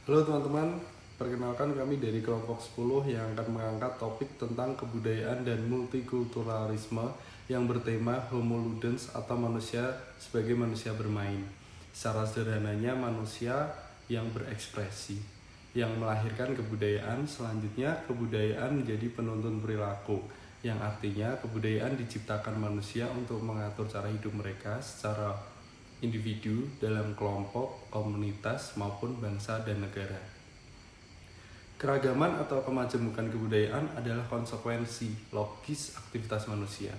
Halo teman-teman, perkenalkan kami dari kelompok 10 yang akan mengangkat topik tentang kebudayaan dan multikulturalisme yang bertema Homo Ludens atau manusia sebagai manusia bermain. Secara sederhananya manusia yang berekspresi, yang melahirkan kebudayaan. Selanjutnya kebudayaan menjadi penuntun perilaku, yang artinya kebudayaan diciptakan manusia untuk mengatur cara hidup mereka secara individu, dalam kelompok, komunitas, maupun bangsa dan negara. Keragaman atau kemajemukan kebudayaan adalah konsekuensi logis aktivitas manusia.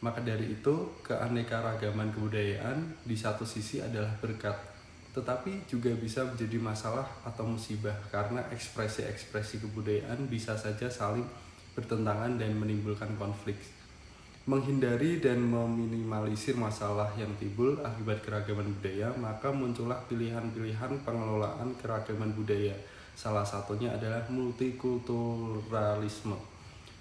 Maka dari itu, keanekaragaman kebudayaan di satu sisi adalah berkat, tetapi juga bisa menjadi masalah atau musibah karena ekspresi-ekspresi kebudayaan bisa saja saling bertentangan dan menimbulkan konflik. Menghindari dan meminimalisir masalah yang timbul akibat keragaman budaya, maka muncullah pilihan-pilihan pengelolaan keragaman budaya. Salah satunya adalah multikulturalisme.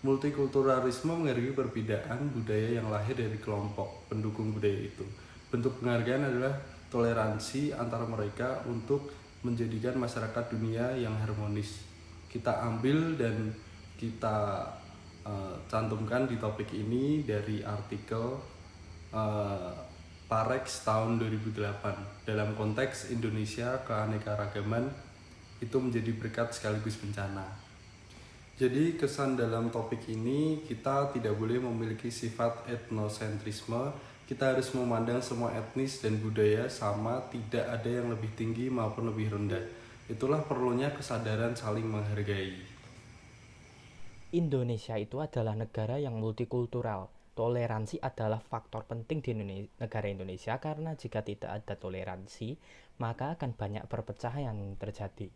Multikulturalisme menghargai perbedaan budaya yang lahir dari kelompok pendukung budaya itu. Bentuk penghargaan adalah toleransi antara mereka untuk menjadikan masyarakat dunia yang harmonis. Kita ambil dan kita cantumkan di topik ini dari artikel Parex tahun 2008. Dalam konteks Indonesia, keanekaragaman itu menjadi berkat sekaligus bencana. Jadi kesan dalam topik ini, kita tidak boleh memiliki sifat etnosentrisme. Kita harus memandang semua etnis dan budaya sama, tidak ada yang lebih tinggi maupun lebih rendah. Itulah perlunya kesadaran saling menghargai. Indonesia itu adalah negara yang multikultural. Toleransi adalah faktor penting di negara Indonesia karena jika tidak ada toleransi, maka akan banyak perpecahan yang terjadi.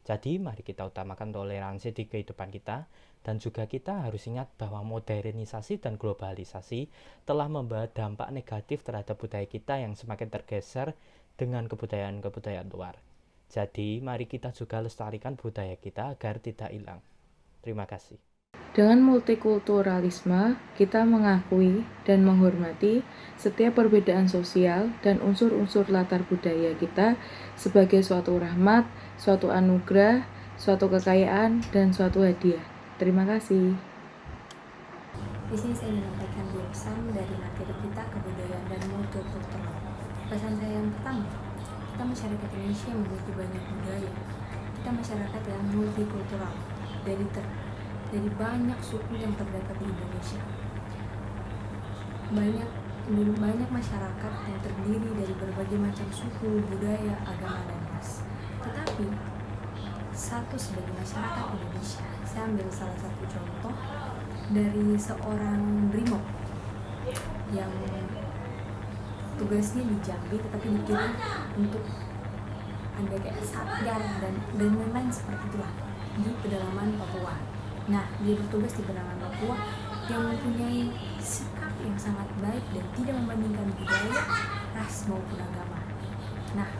Jadi mari kita utamakan toleransi di kehidupan kita, dan juga kita harus ingat bahwa modernisasi dan globalisasi telah membawa dampak negatif terhadap budaya kita yang semakin tergeser dengan kebudayaan-kebudayaan luar. Jadi mari kita juga lestarikan budaya kita agar tidak hilang. Terima kasih. Dengan multikulturalisme, kita mengakui dan menghormati setiap perbedaan sosial dan unsur-unsur latar budaya kita sebagai suatu rahmat, suatu anugerah, suatu kekayaan, dan suatu hadiah. Terima kasih. Di sini saya menyampaikan dua pesan dari materi kita kebudayaan dan multikultural. Pesan saya yang pertama, kita masyarakat Indonesia memiliki banyak budaya. Kita masyarakat yang multikultural, dari banyak suku yang terdapat di Indonesia. Banyak masyarakat yang terdiri dari berbagai macam suku, budaya, agama, dan ras. Tetapi sebagai masyarakat Indonesia, saya ambil salah satu contoh dari seorang brimob yang tugasnya di Jambi tetapi dikirim untuk ada kayak satgar dan lain-lain seperti itulah di pedalaman Papua. Nah, dia bertugas di pedalaman Papua yang mempunyai sikap yang sangat baik dan tidak membandingkan budaya, ras maupun agama. Nah,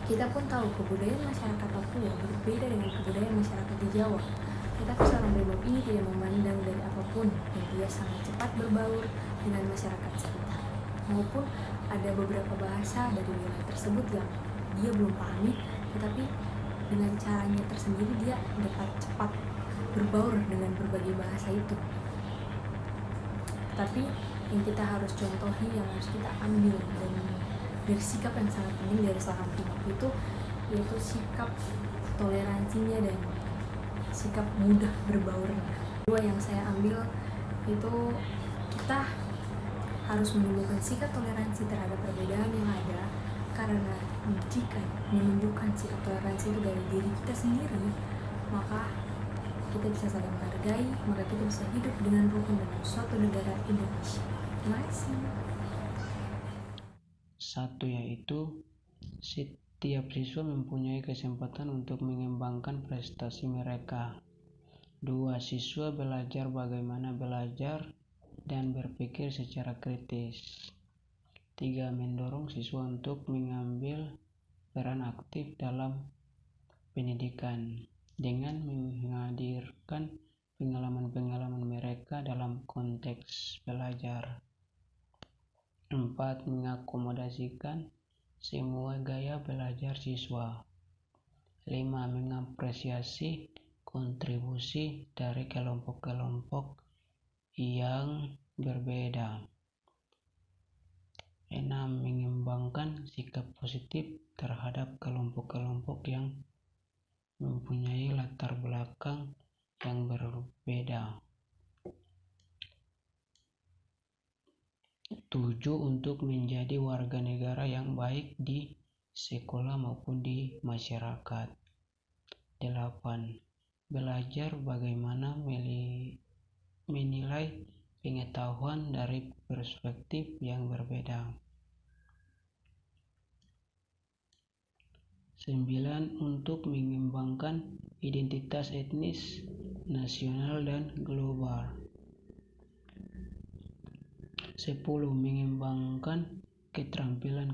kita pun tahu kebudayaan masyarakat Papua berbeda dengan kebudayaan masyarakat di Jawa. Tetapi seorang brimob ini tidak memandang dari apapun dan dia sangat cepat berbaur dengan masyarakat sekitar. Maupun ada beberapa bahasa dari wilayah tersebut yang dia belum pahami, tetapi dengan caranya tersendiri dia dapat cepat berbaur dengan berbagai bahasa itu. Tapi yang kita harus contohi, yang harus kita ambil dan dari sikap yang sangat penting dari seorang brimob itu, yaitu sikap toleransinya dan sikap mudah berbaurnya. Dua yang saya ambil itu, kita harus menunjukkan sikap toleransi terhadap perbedaan yang ada, karena jika menunjukkan sikap toleransi itu dari diri kita sendiri, maka kita bisa saling menghargai, maka kita bisa hidup dengan rukun dalam suatu negara Indonesia. Terima kasih. Satu, yaitu setiap siswa mempunyai kesempatan untuk mengembangkan prestasi mereka. 2. Siswa belajar bagaimana belajar dan berpikir secara kritis. 3. Mendorong siswa untuk mengambil peran aktif dalam pendidikan dengan menghadirkan pengalaman-pengalaman mereka dalam konteks belajar. 4. Mengakomodasikan semua gaya belajar siswa. 5. Mengapresiasi kontribusi dari kelompok-kelompok yang berbeda. 6. Mengembangkan sikap positif terhadap kelompok-kelompok yang mempunyai latar belakang yang berbeda. 7. Untuk menjadi warga negara yang baik di sekolah maupun di masyarakat. 8. Belajar bagaimana menilai pengetahuan dari perspektif yang berbeda. 9. Untuk mengembangkan identitas etnis, nasional, dan global. 10. Mengembangkan keterampilan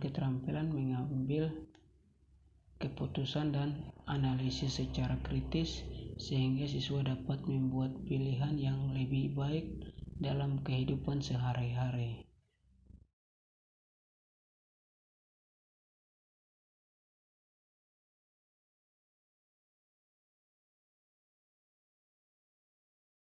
mengambil keputusan dan analisis secara kritis sehingga siswa dapat membuat pilihan yang lebih baik dalam kehidupan sehari-hari.